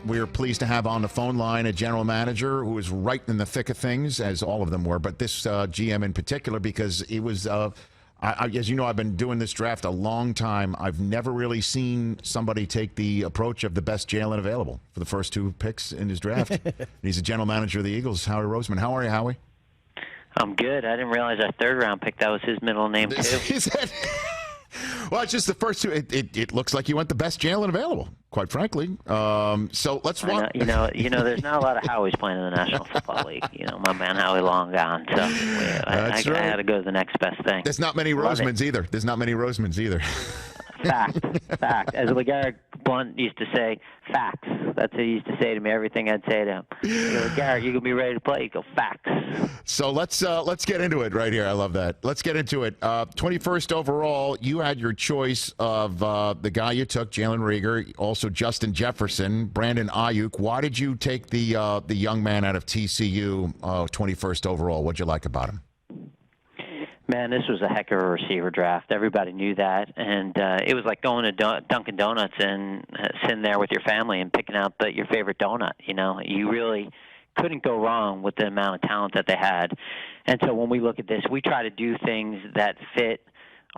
we're pleased to have on the phone line a general manager who was right in the thick of things, as all of them were, but this GM in particular, because he was, as you know, I've been doing this draft a long time. I've never really seen somebody take the approach of the best Jalen available for the first 2 picks in his draft. He's a general manager of the Eagles, Howie Roseman. How are you, Howie? I'm good. I didn't realize our 3rd-round pick, that was his middle name, too. Well, it's just the first 2. It looks like you went the best Jalen available, quite frankly. So let's walk. You know, there's not a lot of Howies playing in the National Football League. My man Howie long gone. So I had to go to the next best thing. There's not many Rosemans either. Fact. As LeGarrette Blunt used to say, facts. That's what he used to say to me. Everything I'd say to him. LeGarrette, you gonna be ready to play? You go, facts. So let's get into it right here. I love that. Let's get into it. 21st overall, you had your choice of the guy you took, Jalen Reagor, also Justin Jefferson, Brandon Ayuk. Why did you take the young man out of TCU, 21st overall? What'd you like about him? Man, this was a heck of a receiver draft. Everybody knew that, and it was like going to Dunkin' Donuts and sitting there with your family and picking out your favorite donut. You really couldn't go wrong with the amount of talent that they had. And so when we look at this, we try to do things that fit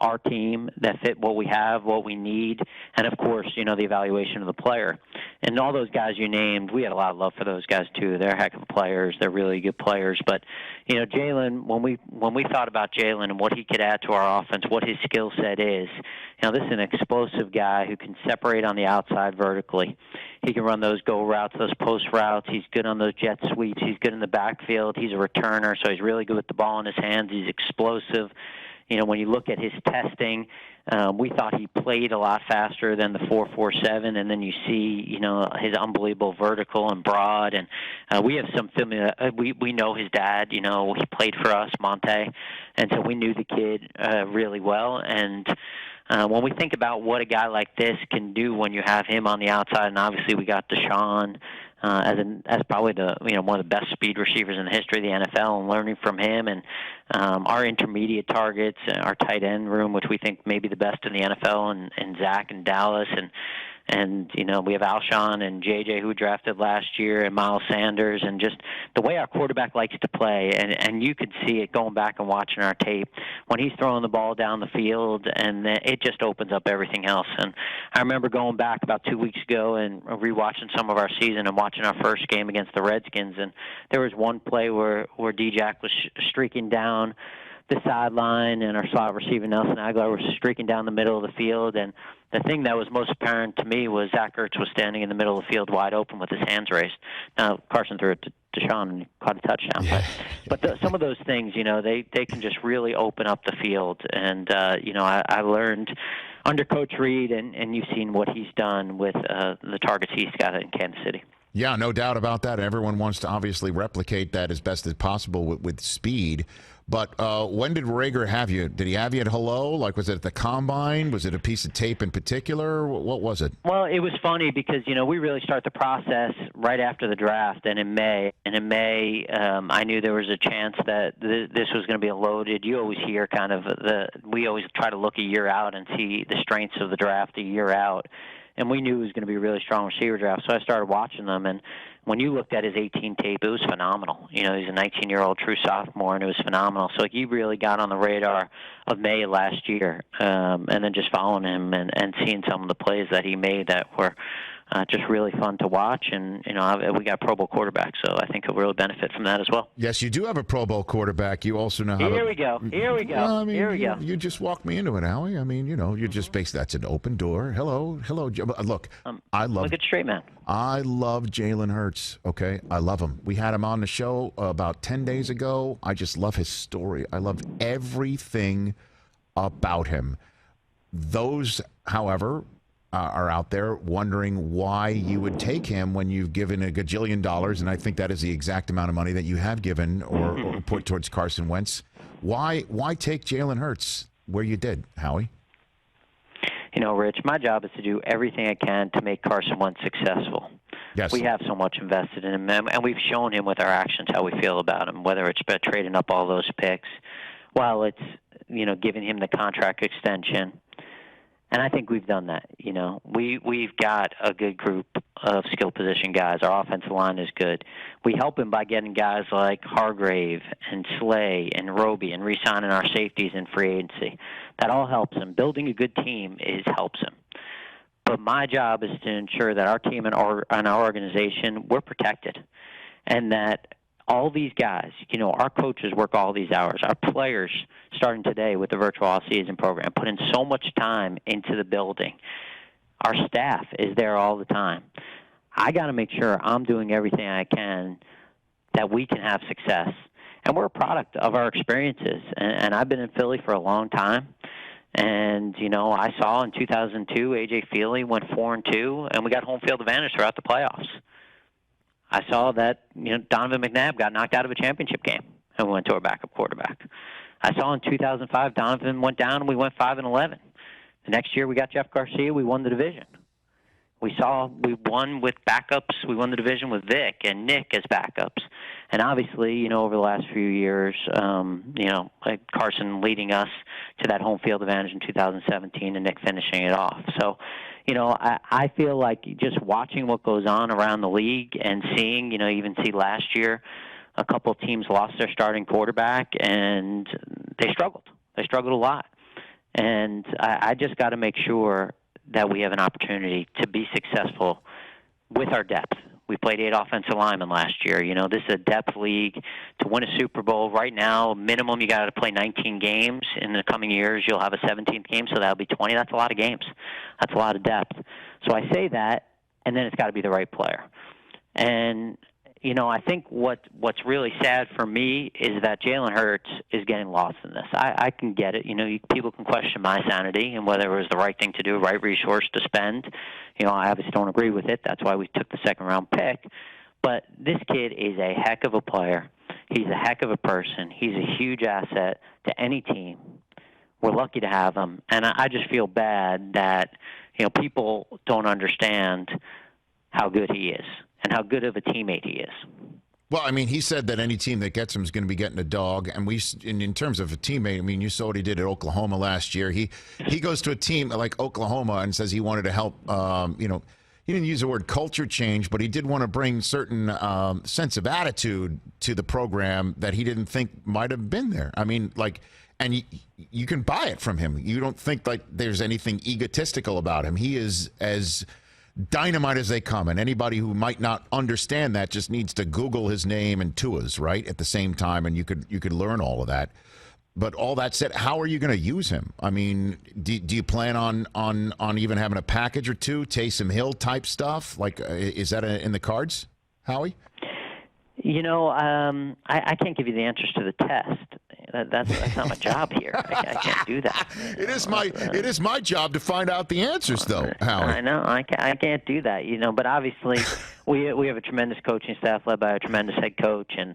our team, that fit what we have, what we need, and of course, the evaluation of the player. And all those guys you named, we had a lot of love for those guys too. They're heck of players. They're really good players. But Jalen, when we thought about Jalen and what he could add to our offense, what his skill set is, this is an explosive guy who can separate on the outside vertically. He can run those go routes, those post routes. He's good on those jet sweeps. He's good in the backfield. He's a returner, so he's really good with the ball in his hands. He's explosive. When you look at his testing, we thought he played a lot faster than the 4.47, and then you see, his unbelievable vertical and broad. And we have some familiar. We know his dad. He played for us, Monte, and so we knew the kid really well. And when we think about what a guy like this can do when you have him on the outside, and obviously we got Deshaun as probably one of the best speed receivers in the history of the NFL, and learning from him, and our intermediate targets, our tight end room, which we think may be the best in the NFL, and Zach and Dallas, and we have Alshon and JJ who drafted last year, and Miles Sanders, and just the way our quarterback likes to play, and you could see it going back and watching our tape when he's throwing the ball down the field, and it just opens up everything else. And I remember going back about 2 weeks ago and rewatching some of our season and watching our first game against the Redskins, and there was one play where D-Jack was streaking down the sideline, and our slot receiver Nelson Aguilar was streaking down the middle of the field, and the thing that was most apparent to me was Zach Ertz was standing in the middle of the field wide open with his hands raised. Now, Carson threw it to Deshaun and caught a touchdown. Yeah. But some of those things, they can just really open up the field. And, I learned under Coach Reed, and you've seen what he's done with the targets he's got in Kansas City. Yeah, no doubt about that. Everyone wants to obviously replicate that as best as possible with speed. But when did Reagor have you? Did he have you at hello? Like, was it at the combine? Was it a piece of tape in particular? What was it? Well, it was funny because, we really start the process right after the draft and in May. And in May, I knew there was a chance that this was going to be a loaded. You always hear kind of we always try to look a year out and see the strengths of the draft a year out. And we knew it was going to be a really strong receiver draft, so I started watching them. And when you looked at his 18 tape, it was phenomenal. He's a 19-year-old true sophomore, and it was phenomenal. So he really got on the radar of May of last year, and then just following him and seeing some of the plays that he made that were just really fun to watch. And, we got a Pro Bowl quarterback, so I think he'll really benefit from that as well. Yes, you do have a Pro Bowl quarterback. You also know how Here we go. Well, Here we go. You just walked me into it, Howie. You just basically, that's an open door. Hello. Look, I love. Look at straight man. I love Jalen Hurts, okay? I love him. We had him on the show about 10 days ago. I just love his story. I love everything about him. Those, however, are out there wondering why you would take him when you've given a gajillion dollars, and I think that is the exact amount of money that you have given or put towards Carson Wentz. Why take Jalen Hurts where you did, Howie? Rich, my job is to do everything I can to make Carson Wentz successful. Yes. We have so much invested in him, and we've shown him with our actions how we feel about him, whether it's by trading up all those picks, while it's, giving him the contract extension. And I think we've done that. We've got a good group of skill position guys. Our offensive line is good. We help him by getting guys like Hargrave and Slay and Roby and re-signing our safeties in free agency. That all helps him. Building a good team helps him. But my job is to ensure that our team and our organization, we're protected, and that all these guys, our coaches work all these hours. Our players, starting today with the virtual all-season program, put in so much time into the building. Our staff is there all the time. I got to make sure I'm doing everything I can that we can have success. And we're a product of our experiences. And I've been in Philly for a long time. And, I saw in 2002, A.J. Feely went 4-2, and we got home field advantage throughout the playoffs. I saw that, Donovan McNabb got knocked out of a championship game and we went to our backup quarterback. I saw in 2005, Donovan went down and we went 5-11. The next year we got Jeff Garcia, we won the division. We won with backups. We won the division with Vic and Nick as backups. And obviously, over the last few years, like Carson leading us to that home field advantage in 2017 and Nick finishing it off. So, I feel like just watching what goes on around the league and seeing, even see last year, a couple of teams lost their starting quarterback and they struggled. They struggled a lot. And I just got to make sure that we have an opportunity to be successful with our depth. We played 8 offensive linemen last year. This is a depth league. To win a Super Bowl right now, minimum you got to play 19 games. In the coming years, you'll have a 17th game, so that'll be 20. That's a lot of games. That's a lot of depth. So I say that, and then it's got to be the right player. And I think what's really sad for me is that Jalen Hurts is getting lost in this. I can get it. People can question my sanity and whether it was the right thing to do, right resource to spend. I obviously don't agree with it. That's why we took the second-round pick. But this kid is a heck of a player. He's a heck of a person. He's a huge asset to any team. We're lucky to have him. And I just feel bad that, people don't understand how good he is and how good of a teammate he is. Well, he said that any team that gets him is going to be getting a dog. And in terms of a teammate, you saw what he did at Oklahoma last year. He goes to a team like Oklahoma and says he wanted to help, he didn't use the word culture change, but he did want to bring certain sense of attitude to the program that he didn't think might have been there. And you can buy it from him. You don't think like there's anything egotistical about him. He is as dynamite as they come, and anybody who might not understand that just needs to Google his name and Tua's right at the same time, and you could learn all of that. But all that said, how are you going to use him? Do you plan on even having a package or two, Taysom Hill type stuff? Like, is that in the cards, Howie? I can't give you the answers to the test. That's not my job here. I can't do that. It is my job to find out the answers, though, Howie. I know. I can't do that. But obviously, we have a tremendous coaching staff led by a tremendous head coach, and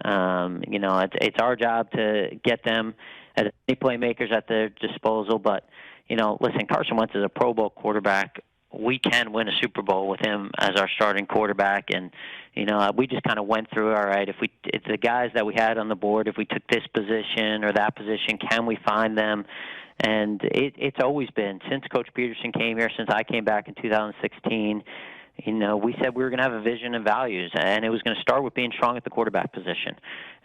it's our job to get them as many playmakers at their disposal. But listen, Carson Wentz is a Pro Bowl quarterback. We can win a Super Bowl with him as our starting quarterback, and we just kind of went through. All right, if the guys that we had on the board, if we took this position or that position, can we find them? And it's always been since Coach Peterson came here, since I came back in 2016. We said we were going to have a vision and values, and it was going to start with being strong at the quarterback position.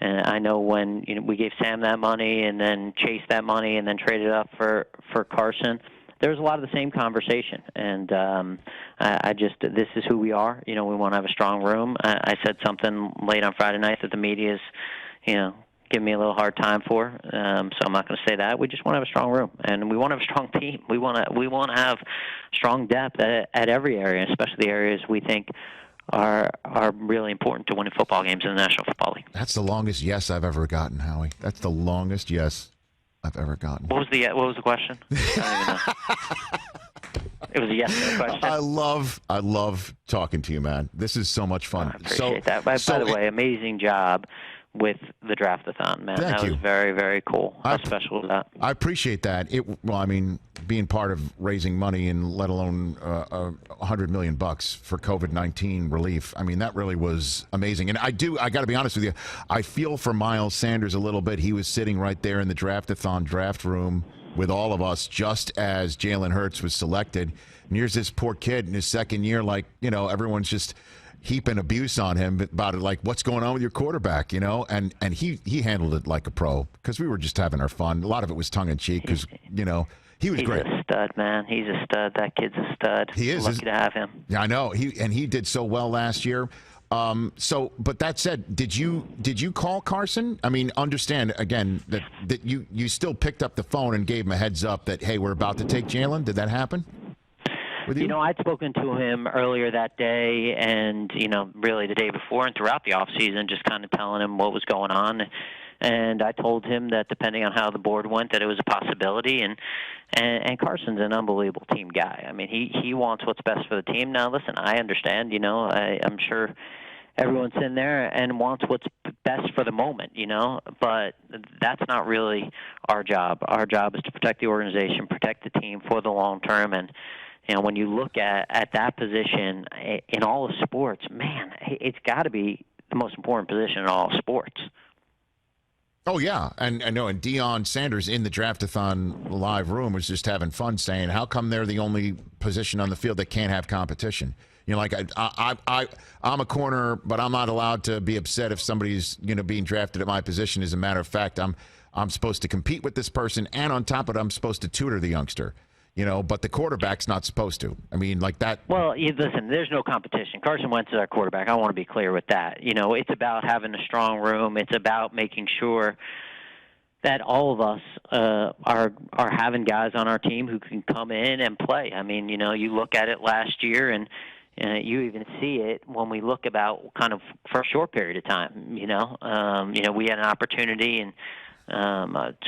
And I know when we gave Sam that money, and then chased that money, and then traded up for Carson. There's a lot of the same conversation, and this is who we are. We want to have a strong room. I said something late on Friday night that the media's, giving me a little hard time for, so I'm not going to say that. We just want to have a strong room, and we want to have a strong team. We want to have strong depth at every area, especially the areas we think are really important to winning football games in the National Football League. That's the longest yes I've ever gotten, Howie. That's the longest yes I've ever gotten. What was the question? I don't even know. It was a yes question. I love talking to you, man. This is so much fun. I appreciate that. By the way, amazing job with the Draft-a-thon, man. Thank that you. Was very, very cool. How special was that? I appreciate that. Being part of raising money and let alone $100 million for COVID-19 relief. That really was amazing. And I got to be honest with you, I feel for Miles Sanders a little bit. He was sitting right there in the Draft-a-thon draft room with all of us just as Jalen Hurts was selected. And here's this poor kid in his second year, like, everyone's just heaping abuse on him about it, like, what's going on with your quarterback, and he handled it like a pro, because we were just having our fun. A lot of it was tongue-in-cheek because, he was great. He's a stud, man. He's a stud. That kid's a stud. He is. Lucky to have him. Yeah, I know. He did so well last year. But that said, did you call Carson? I mean, understand again that you still picked up the phone and gave him a heads up that, hey, we're about to take Jalen. Did that happen with you? I'd spoken to him earlier that day, and really the day before and throughout the off season, just kind of telling him what was going on. And I told him that depending on how the board went, that it was a possibility. And Carson's an unbelievable team guy. I mean, he wants what's best for the team. Now, listen, I understand. I'm sure everyone's in there and wants what's best for the moment. But that's not really our job. Our job is to protect the organization, protect the team for the long term. And when you look at that position in all of sports, man, it's got to be the most important position in all sports. Oh, yeah. And I know, and Deion Sanders in the Draftathon live room was just having fun saying, how come they're the only position on the field that can't have competition? Like I'm a corner, but I'm not allowed to be upset if somebody's, being drafted at my position. As a matter of fact, I'm supposed to compete with this person, and on top of it, I'm supposed to tutor the youngster. But the quarterback's not supposed to. I mean, like that. Well, listen, there's no competition. Carson Wentz is our quarterback. I want to be clear with that. It's about having a strong room. It's about making sure that all of us are having guys on our team who can come in and play. I mean, you look at it last year, and you even see it when we look about kind of for a short period of time. We had an opportunity, and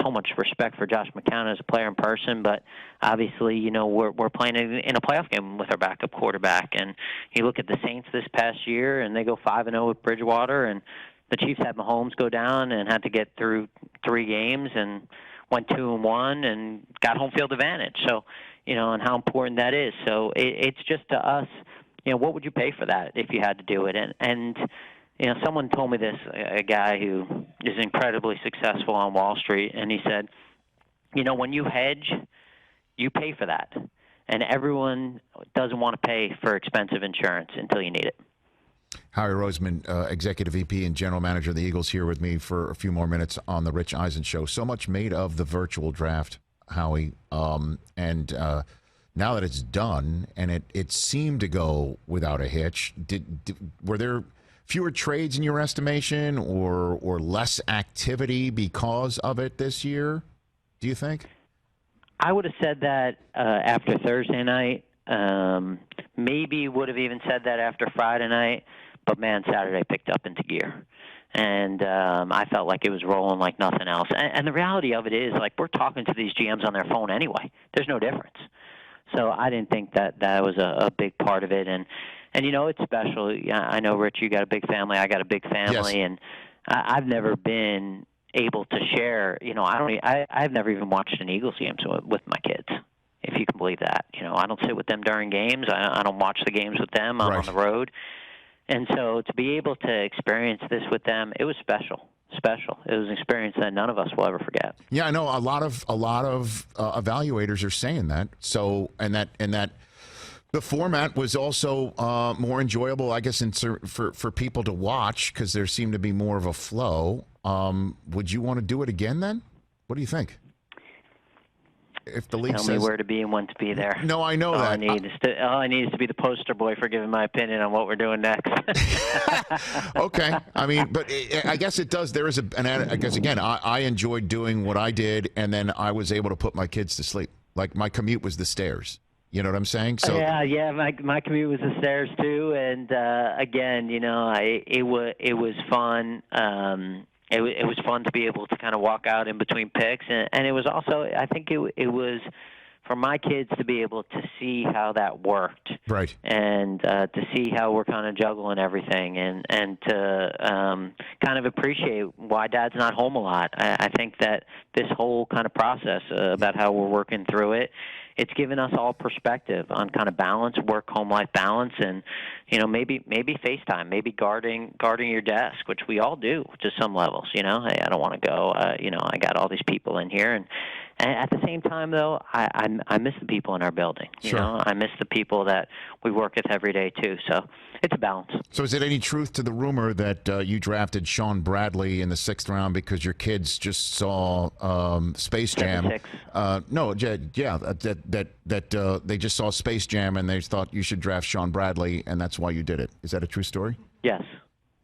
so much respect for Josh McCown as a player in person, but obviously, we're playing in a playoff game with our backup quarterback. And you look at the Saints this past year, and they go 5-0 with Bridgewater, and the Chiefs had Mahomes go down and had to get through 3 games and went 2-1 and got home field advantage. So, and how important that is. So it's just to us, what would you pay for that if you had to do it? And someone told me this, a guy who is incredibly successful on Wall Street, and he said, when you hedge, you pay for that. And everyone doesn't want to pay for expensive insurance until you need it. Howie Roseman, Executive VP and General Manager of the Eagles, here with me for a few more minutes on the Rich Eisen Show. So much made of the virtual draft, Howie. And now that it's done, and it seemed to go without a hitch, were there fewer trades in your estimation, or less activity because of it this year, do you think? I would have said that after Thursday night. Maybe would have even said that after Friday night. But, man, Saturday picked up into gear. And I felt like it was rolling like nothing else. And the reality of it is, like, we're talking to these GMs on their phone anyway. There's no difference. So I didn't think that was a big part of it. And it's special. I know, Rich, you got a big family. I got a big family. Yes. And I've never been able to share. I've never even watched an Eagles game with my kids, if you can believe that. I don't sit with them during games. I don't watch the games with them. I'm on the road. And so to be able to experience this with them, it was special. It was an experience that none of us will ever forget. Yeah, I know a lot of evaluators are saying that. So and that the format was also more enjoyable, I guess, for people to watch, because there seemed to be more of a flow. Would you want to do it again then? What do you think? If the league Tell me where to be and when to be there. No, I know that. All I need is to be the poster boy for giving my opinion on what we're doing next. Okay. I mean, but I guess it does. There is I guess, again, I enjoyed doing what I did, and then I was able to put my kids to sleep. Like, my commute was the stairs. You know what I'm saying? So yeah. My commute was the stairs too, and again, it was fun. It was fun to be able to kind of walk out in between picks, and it was also, I think it was for my kids to be able to see how that worked, right, and to see how we're kind of juggling everything, and to kind of appreciate why Dad's not home a lot. I think that this whole kind of process about how we're working through it it's given us all perspective on kind of balance, work-home life balance, and maybe FaceTime, maybe guarding your desk, which we all do to some levels. Hey, I don't want to go. I got all these people in here, and at the same time, though, I miss the people in our building. Sure. I miss the people that we work with every day too. So it's a balance. So is it any truth to the rumor that you drafted Sean Bradley in the 6th round because your kids just saw Space Jam? No, yeah, that they just saw Space Jam and they thought you should draft Sean Bradley, and that's why you did it. Is that a true story? Yes.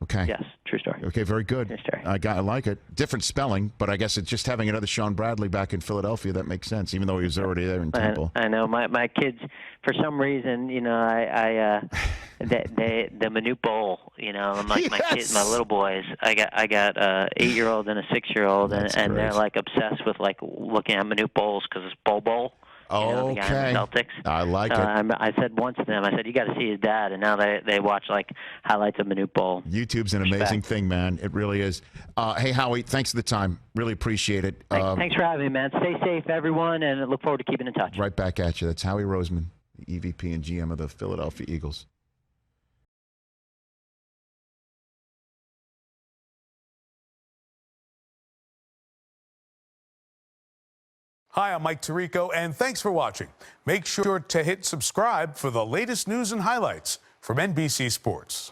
Okay. Yes, true story. Okay, very good. True story. I like it. Different spelling, but I guess it's just having another Sean Bradley back in Philadelphia that makes sense, even though he was already there in Temple. I know my kids, for some reason, the Minute Bowl. My kids, my little boys. I got 8-year-old and a 6-year-old, and they're like obsessed with like looking at Minute Bowls because it's Bowl. Okay. The guy in the Celtics. I like it. I said once to them, you got to see his dad, and now they watch like highlights of Minute Bowl. YouTube's an amazing thing, man. It really is. Hey, Howie, thanks for the time. Really appreciate it. Thanks for having me, man. Stay safe, everyone, and look forward to keeping in touch. Right back at you. That's Howie Roseman, the EVP and GM of the Philadelphia Eagles. Hi, I'm Mike Tirico, and thanks for watching. Make sure to hit subscribe for the latest news and highlights from NBC Sports.